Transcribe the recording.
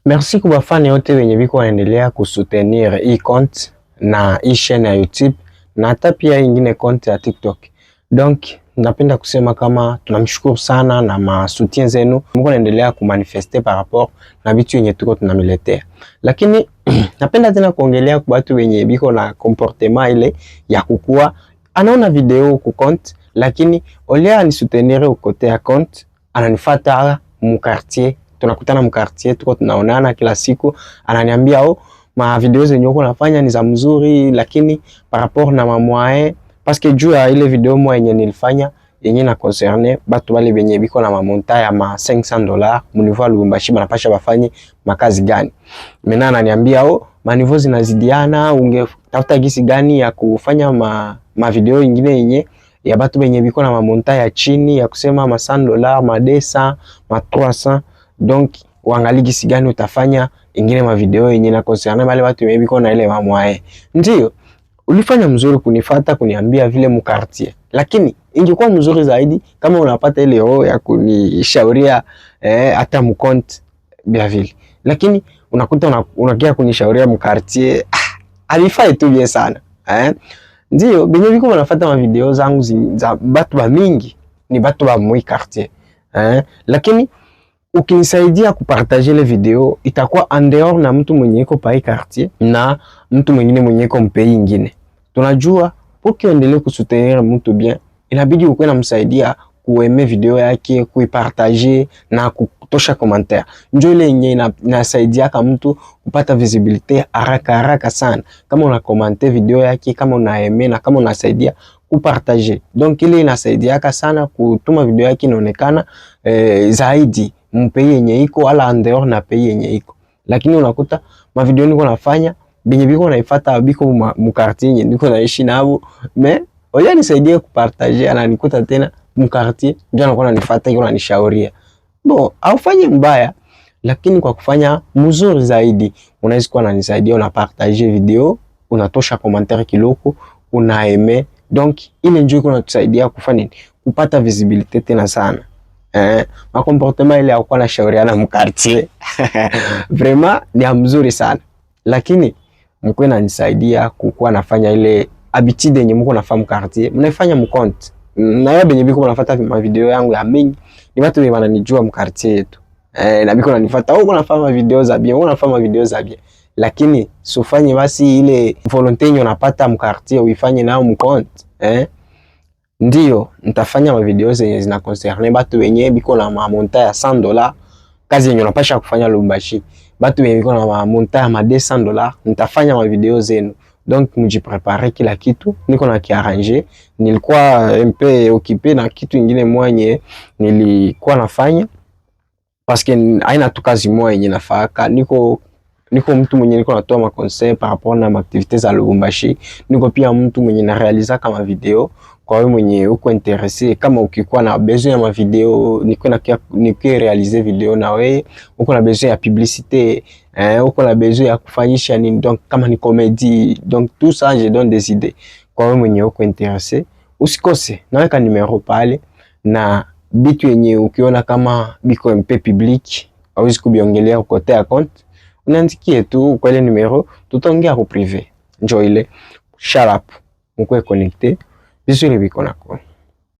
Merci kwa bafani yote wenye biko wanaendelea kusoutenir hii compte na hii chaîne ya YouTube na hata pia ingine compte ya TikTok. Donc napenda kusema kama tunamshukuru sana na masoutien zenu. Mungu anaendelea kumanifester par rapport na vitu yenye tuko tunamiletea. Lakini napenda tena kuongelea kwa watu wenye biko na comportement ile ya kukua anaona video ku compte lakini olea anisoutenir au kote ya compte ananifuata mu quartier. Tunakutana mkartier, tuko tunaonana kila siku, ananiambia ma video zenye uko nafanya ni za mzuri, lakini par rapport na mamwae parce que juu ya ile video moja yenye nilifanya yenye na concerne batu wale benye biko na mamonta ya ma $500 mu niveau Lubumbashi banapasha bafanye makazi gani. Mena ananiambia ma niveau zinazidiana, ungetafuta gisi gani ya kufanya ma video ingine yenye ya batu benye biko na mamonta ya chini ya kusema ma $100, ma 200, ma 300. Donc uangalie gisi gani utafanya ingine ma video yenye na concerne wale watu maybe kuna ile mamwae. Ndio ulifanya mzuri kunifuata kuniambia vile mu quartier, lakini ingekuwa mzuri zaidi kama unapata ile roho ya kunishauria hata mu compte bila vile, lakini unakuta unakia kunishauria mu quartier alifai tu bien sana ndio benye biko wanafuata ma video zangu za batu ba mingi ni batu ba mu quartier lakini ukinisaidia kupartager ile video itakuwa en dehors na mtu mwenye iko pa quartier na mtu mwingine mwenye iko mpei ingine. Tunajua ukiendelea kusoutenir mtu bien inabidi ukwe na msaidia kueme video yake, kuipartager na kutosha commentaire. Njoo ile yenye inasaidia kama mtu kupata visibility haraka sana. Kama una commenter video yake, kama unaeme na kama unasaidia kupartager. Donc ile inasaidia sana kutuma video yake inaonekana zaidi mpei yenye iko wala andeur na pei yenye iko. Lakini unakuta ma video niko nafanya benye biko naifuata biko mu quartier yenye niko naishi nabo, mais oya nisaidie kupartager ananikuta tena mu quartier ndio anakuwa ananifuata iko ananishauria. Bon, aufanye mbaya lakini kwa kufanya mzuri zaidi unaweza kuwa unanisaidia, unapartager video, unatosha commentaire kiloko, unaeme. Donc ile njoo iko inatusaidia kufanya nini? Kupata visibility tena sana. Ma comportement ile ya kuwa na shauriana mu quartier vraiment ni mzuri sana, lakini mko inanisaidia kukuwa nafanya ile habitude yenye mko nafanya mu quartier mnaifanya mu compte na yeye benye biko nafuata ma video yangu ya mingi ni watu wenye wananijua mu quartier yetu na biko nanifuata uko nafanya video za bien, uko nafanya video za bien, lakini sufanye basi ile volonté yenye unapata mu quartier uifanye nao mu compte Ndio nitafanya ma video zenye zina concerne batu wenye biko na mamonta ya $100, kazi yenye unapasha kufanya Lubumbashi. Batu wenye biko na mamonta ya $200 nitafanya ma video zenu. Donc mjiprepare kila kitu, niko na kiarranger. Nilikuwa mpe occupé na kitu ingine mwenye nilikuwa nafanya parce que haina tu kazi moja yenye nafaka. Niko mtu mwenye niko natoa ma conseil par rapport na activités za Lubumbashi. Niko pia mtu mwenye na realiza kama video. Kwa wewe mwenye uko intéressé, kama ukikuwa na besoin ya ma video, niko réaliser video na wewe, uko na besoin ya publicité, uko na besoin ya kufanyisha nini, donc kama ni comédie, donc tout ça je donne des idées. Kwa wewe mwenye uko intéressé, usikose, naweka numero pale na bitu yenye ukiona kama biko mpe public, hauwezi kubiongelea kote account, unaandikie tu kwa ile numero, tutaongea kwa privé. Njoo ile, sharp, mko connecté. Vizuri biko nako.